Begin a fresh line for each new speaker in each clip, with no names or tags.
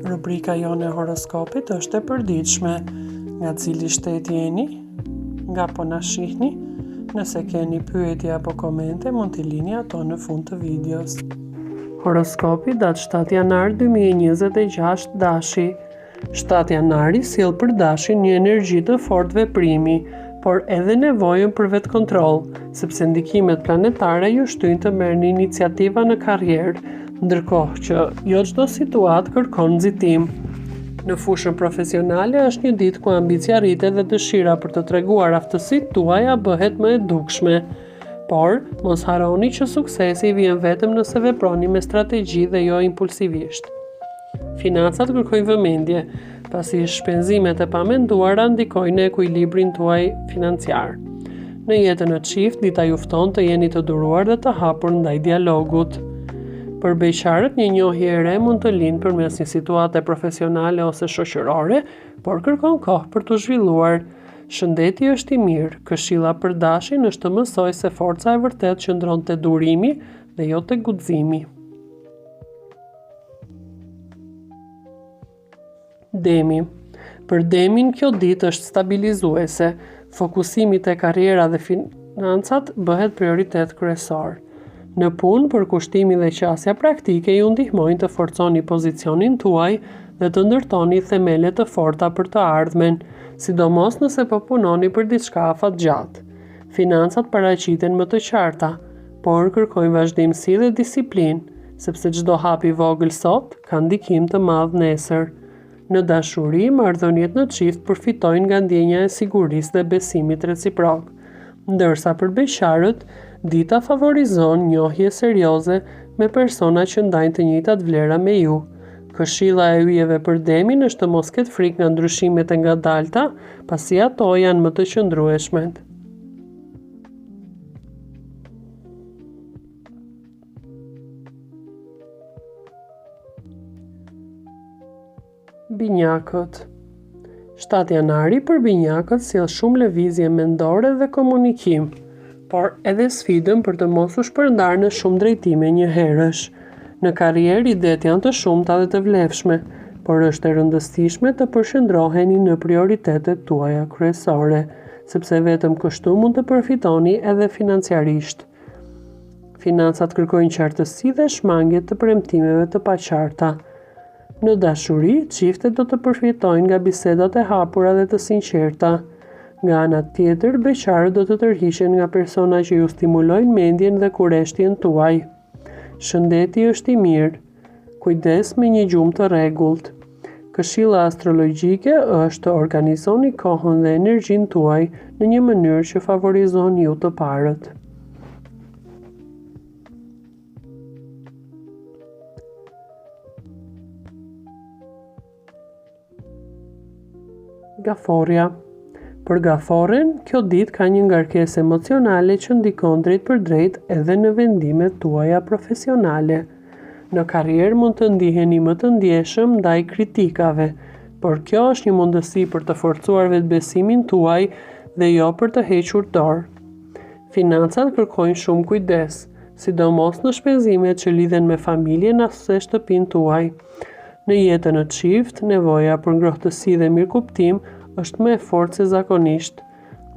Rubrika jone e horoskopit është e përditshme. Nga cili shtet jeni? Nga po na shihni? Nëse keni pyetje apo komente, mund t'i lini ato në fund të videos. Horoskopi datë 7 janar 2026 Dashi. 7 janari sjell për Dashin një energji të fortë veprimi, por edhe nevojën për vetë kontroll, sepse ndikimet planetare ju shtyjnë të merrni iniciativa në karrierë, ndërkohë që jo çdo situatë kërkon nxitim. Në fushën profesionale është një ditë ku ambicia rritet dhe dëshira për të treguar aftësitë tuaja bëhet më e dukshme. Por, mos harroni që suksesi vjen vetëm nëse veproni me strategji dhe jo impulsivisht. Financat kërkojnë vëmendje, pasi shpenzimet e pamenduara ndikojnë në ekuilibrin tuaj financiar. Në jetën e çift, dita ju fton të jeni të duruar dhe të hapur ndaj dialogut. Për beqarët, një njohje e re mund të linë përmes një situate profesionale ose shoqërore, por kërkon kohë për të zhvilluar. Shëndeti është i mirë, këshilla për Dashin është të mësoj se forca e vërtet qëndron te durimi dhe jo te guximi. Demi. Për Demin kjo ditë është stabilizuese, fokusimi te karriera dhe financat bëhet prioritet kryesor. Në punë, përkushtimi dhe qasja praktike ju ndihmojnë të forconi pozicionin tuaj dhe të ndërtoni themele të forta për të ardhmen, sidomos nëse po punoni për diçka afatgjatë. Financat paraqiten më të qarta, por kërkojnë vazhdimsi dhe disiplinë, sepse çdo hap i vogël sot ka ndikim të madh nesër. Në dashuri, marrëdhëniet në çift përfitojnë nga ndjenja e sigurisë dhe besimit reciprok. Ndërsa për beqarët, dita favorizon njohje serioze me persona që ndajnë të njëjtat vlera me ju. Këshilla e yjeve për Demin është të mos ketë frikë nga ndryshimet e ngadalta, pasi ato janë më të qëndrueshmet. Binjakët. 7 janari për binjakët sjell shumë lëvizje mendore dhe komunikim, por edhe sfidën për të mos u shpërndarë në shumë drejtime njëherësh. Në karrierë idetë janë të shumta dhe të vlefshme, por është e rëndësishme të përqendroheni në prioritetet tuaja kryesore, sepse vetëm kështu mund të përfitoni edhe financiarisht. Financat kërkojnë qartësi dhe shmangje të premtimeve të paqarta. Në dashuri, çiftet do të përfitojnë nga bisedat e hapura dhe të sinqerta. Nga ana tjetër, beqarët do të tërhiqen nga persona që ju stimulojnë mendjen dhe kurreshtjen tuaj. Shëndeti është i mirë. Kujdes me një gjumë të rregullt. Këshilla astrologjike është të organizoni kohën dhe energjinë tuaj në një mënyrë që favorizon ju të parët. Gaforja. Për gaforen, kjo ditë ka një ngarkesë emocionale që ndikon drejt për drejt edhe në vendimet tuaja profesionale. Në karrierë mund të ndiheni më të ndjeshëm ndaj kritikave, por kjo është një mundësi për të forcuar vetbesimin tuaj dhe jo për të hequr dorë. Financat kërkojnë shumë kujdes, sidomos në shpenzimet që lidhen me familjen ose shtëpinë tuaj. Në jetën e çift, nevoja për ngrohtësi dhe mirëkuptim është më e fortë se zakonisht,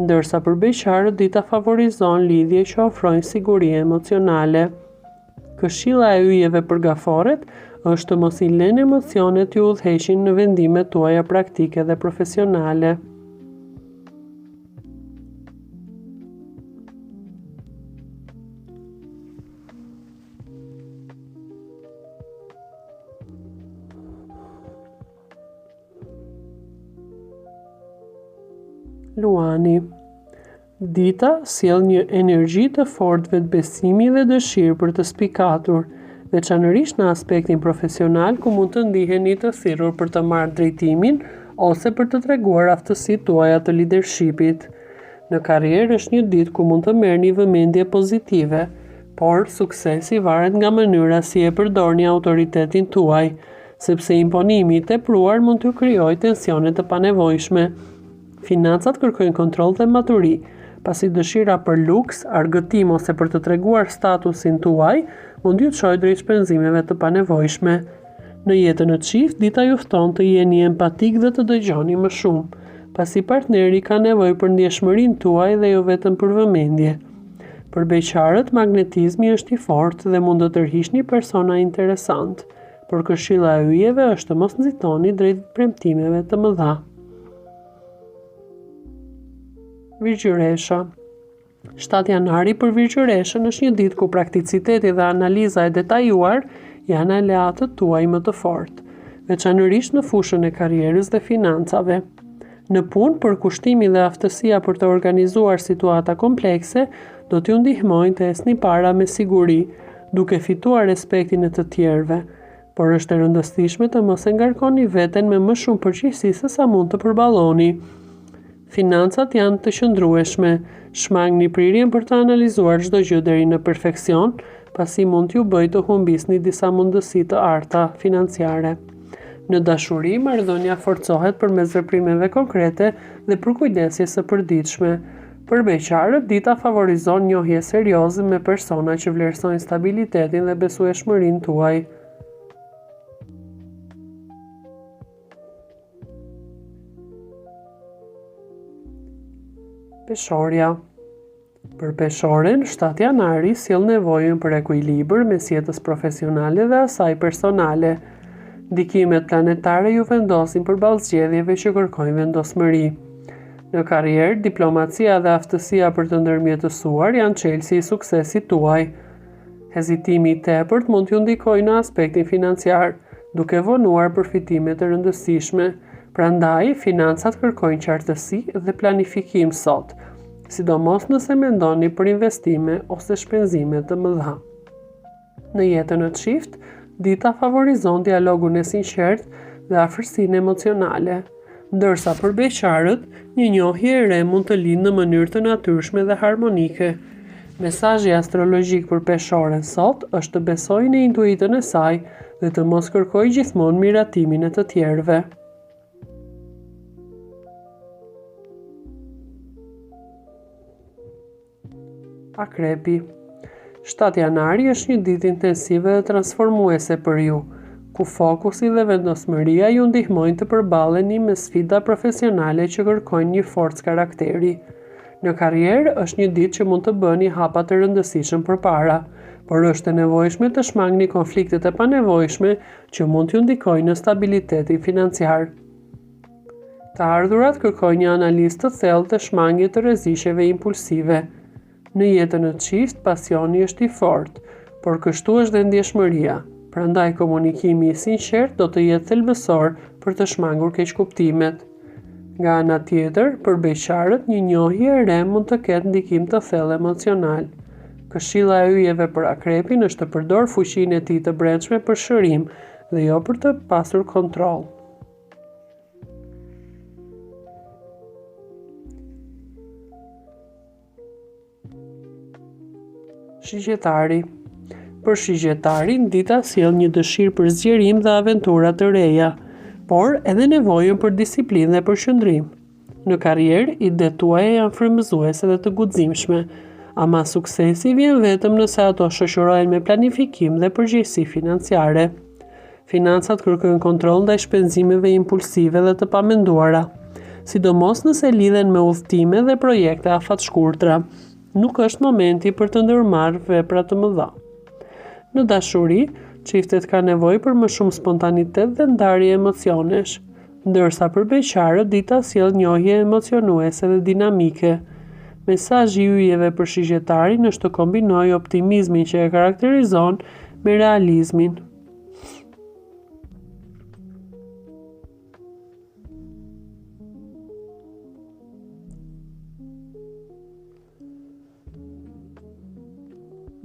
ndërsa për beqarët dita favorizon lidhje që ofrojnë siguri emocionale. Këshilla e yjeve për gaforet është të mos i lënë emocionet ju udhëheqin në vendimet tuaja praktike dhe profesionale. Luani. Dita sjell një energji të fortë vetbesimi dhe dëshirë për të spikatur, veçanërisht në aspektin profesional ku mund të ndiheni të thirrur për të marrë drejtimin ose për të treguar aftësitë tuaja të leadershipit. Në karrierë është një ditë ku mund të merrni vëmendje pozitive, por suksesi varet nga mënyra si e përdorni autoritetin tuaj, sepse imponimi i tepruar mund të krijojë tensione të panevojshme. Financat kërkojnë kontroll dhe maturi, pasi dëshira për luks, argëtim ose për të treguar statusin tuaj mund t'ju çojë drejt shpenzimeve të panevojshme. Në jetën e çift, dita ju fton të jeni empatik dhe të dëgjoni më shumë, pasi partneri ka nevojë për ndjeshmërinë tuaj dhe jo vetëm për vëmendje. Për beqarët, magnetizmi është i fortë dhe mund të tërhiqni persona interesant, por këshilla e yjeve është të mos nxitoni drejt premtimeve të mëdha. Virgjëresha. 7 janari për Virgjëreshën është një ditë ku prakticiteti dhe analiza e detajuar janë aleatët tuaj më të fortë, veçanërisht në fushën e karrierës dhe financave. Në punë, përkushtimi dhe aftësia për të organizuar situata komplekse do t'ju ndihmojnë të esni para me siguri, duke fituar respektin e të tjerëve, por është e rëndësishme të mos e ngarkoni veten me më shumë përgjegjësi se sa mund të përballoni. Financat janë të qëndrueshme, shmangni prirjen për të analizuar çdo gjë deri në perfeksion, pasi mund t'ju bëjë të humbisni disa mundësi të arta financiare. Në dashuri, marrëdhënia forcohet përmes veprimeve konkrete dhe përkujdesjes së përditshme. Për beqarët, dita favorizon njohje serioze me persona që vlerësojnë stabilitetin dhe besueshmërinë tuaj. Peshorja. Për peshoren, 7 janari sjell nevojën për ekuilibër mes jetës profesionale dhe asaj personale. Ndikimet planetare ju vendosin përballë zgjedhjeve që kërkojnë vendosmëri. Në karrierë, diplomacia dhe aftësia për të ndërmjetësuar janë çelësi i suksesit tuaj. Hezitimi i tepërt mund t'ju ndikojë në aspektin financiar, duke vonuar përfitime të rëndësishme. Prandaj, financat kërkojnë qartësi dhe planifikim sot, sidomos nëse mendoni për investime ose shpenzime të mëdha. Në jetën e çift, dita favorizon dialogun e sinqertë dhe afërsinë emocionale, ndërsa për beqarët, një njohje e re mund të lindë në mënyrë të natyrshme dhe harmonike. Mesazhi astrologjik për peshoren sot është të besojë në intuitën e saj dhe të mos kërkojë gjithmonë miratimin e të tjerëve. Akrepi. 7 janari është një ditë intensive dhe transformuese për ju, ku fokusi dhe vendosmëria ju ndihmojnë të përballeni me sfida profesionale që kërkojnë një forcë karakteri. Në karrierë është një ditë që mund të bëni hapa të rëndësishëm përpara, por është e nevojshme të shmangni konfliktet e panevojshme që mund t'ju ndikojnë në stabilitetin financiar. Të ardhurat kërkojnë një analizë të thellë të shmangje të rreziqeve impulsive. Në jetën e çift, pasioni është i fortë, por kështu është dhe ndjeshmëria. Prandaj komunikimi i sinqert do të jetë thelbësor për të shmangur keqkuptimet. Nga ana tjetër, për beqarët, një njohje e re mund të ketë ndikim të thellë emocional. Këshilla e yjeve për akrepin është të përdor fuqinë e tij të brendshme për shërim dhe jo për të pasur kontroll. Shigjetari. Për shigjetarin, dita sjell një dëshirë për zgjerim dhe aventura të reja, por edhe nevojën për disiplinë dhe përqendrim. Në karrierë, idetë tuaja janë frymëzuese dhe të guximshme, ama suksesi vjen vetëm nëse ato shoqërohen me planifikim dhe përgjegjësi financiare. Financat kërkojnë kontroll ndaj shpenzimeve impulsive dhe të pamenduara, sidomos nëse lidhen me udhëtime dhe projekte afatshkurtra. Nuk është momenti për të ndërmarrë vepra të mëdha. Në dashuri, çiftet ka nevojë për më shumë spontanitet dhe ndarje emocionesh, ndërsa për beqarët dita sjell njohje emocionuese dhe dinamike. Mesazhi i yjeve për shigjetarin është të kombinojë optimizmin që e karakterizon me realizmin.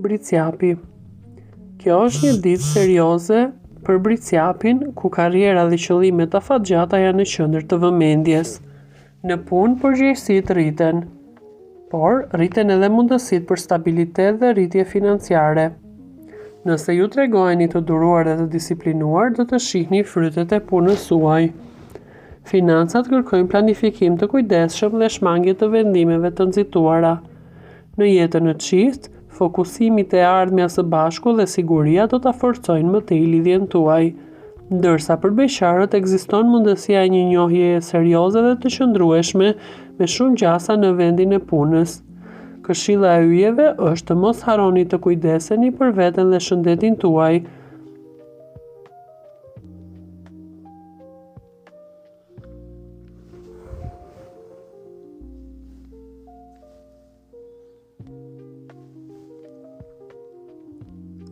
Bricjapi. Kjo është një ditë serioze për bricjapin, ku karriera dhe qëllimet afatgjata janë në qendër të vëmendjes. Në punë, përgjegjësitë rriten, por rriten edhe mundësitë për stabilitet dhe rritje financiare. Nëse ju tregoheni të duruar dhe të disiplinuar, do të shihni frytet e punës suaj. Financat kërkojnë planifikim të kujdesshëm dhe shmangje të vendimeve të nxituara. Në jetën e çift, fokusimi te ardhmja së bashku dhe siguria do ta forcojnë më tej lidhjen tuaj. Ndërsa për beqarët ekziston mundësia e një njohjeje serioze dhe të qëndrueshme me shumë gjasa në vendin e punës. Këshilla e yjeve është të mos harroni të kujdeseni për veten dhe shëndetin tuaj.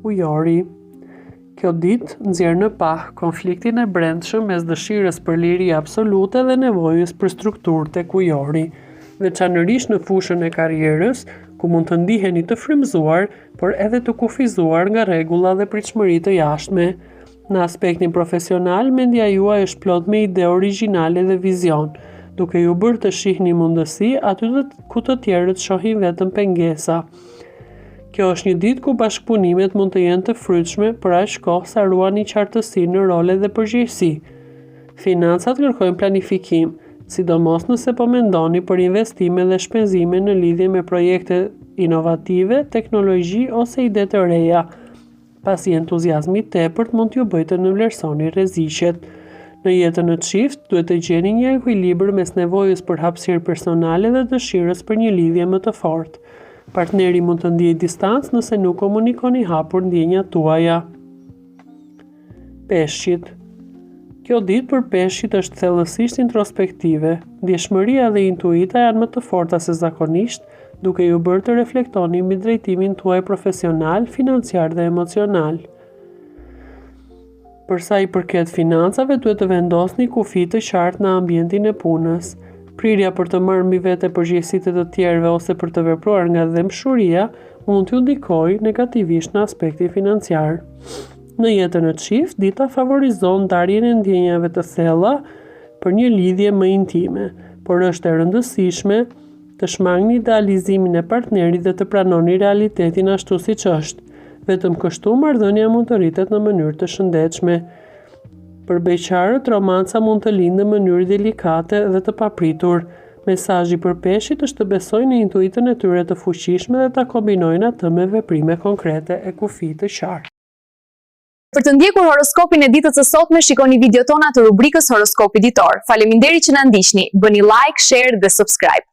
Ujori. Kjo ditë nxjerr në pah konfliktin e brendshëm mes dëshirës për liri absolute dhe nevojës për strukturë tek ujori, veçanërisht në fushën e karrierës, ku mund të ndiheni të frymëzuar, por edhe të kufizuar nga rregulla dhe pritshmëri të jashtme. Në aspektin profesional, mendja juaj është plot me ide origjinale dhe vizion, duke ju bërë të shihni mundësi aty ku të tjerët shohin vetëm pengesa. Kjo është një ditë ku bashkëpunimet mund të jenë të frytshme për aq kohë sa ruani qartësi në role dhe përgjegjësi. Financat kërkojnë planifikim, sidomos nëse po mendoni për investime dhe shpenzime në lidhje me projekte inovative, teknologji ose ide të reja, pasi entuziazmi i tepërt mund t'ju bëjë të nënvlerësoni rreziqet. Në jetën e çift, duhet të gjeni një ekuilibër mes nevojës për hapësirë personale dhe dëshirës për një lidhje më të fortë. Partneri mund të ndiejë distancë nëse nuk komunikoni hapur ndjenjat tuaja. Peshqit. Kjo ditë për peshqit është thellësisht introspektive. Ndjeshmëria dhe intuita janë më të forta se zakonisht, duke ju bërë të reflektoni mbi drejtimin tuaj profesional, financiar dhe emocional. Për sa i përket financave, duhet të vendosni kufi të qartë në ambientin e punës. Prirja për të marrë mbi vete përgjegjësitë të tjerëve ose për të vepruar nga dëmshuria mund t'ju ndikojë negativisht në aspektin financiar. Në jetën e çift, dita favorizon ndarjen e ndjenjave të thella për një lidhje më intime, por është e rëndësishme të shmangni idealizimin e partnerit dhe të pranoni realitetin ashtu siç është. Vetëm kështu marrëdhënia mund të rritet në mënyrë të shëndetshme. Për beqarët, romanca mund të lindë në mënyrë delikate dhe të papritur. Mesazhi për peshqit është të besojnë në intuitën e tyre të fuqishme dhe ta kombinojnë atë me veprime konkrete e kufijtë të qartë.
Për të ndjekur horoskopin e ditës së sotme, shikoni videot tona të rubrikës Horoskopi Ditor. Faleminderit që na ndiqni. Bëni like, share dhe subscribe.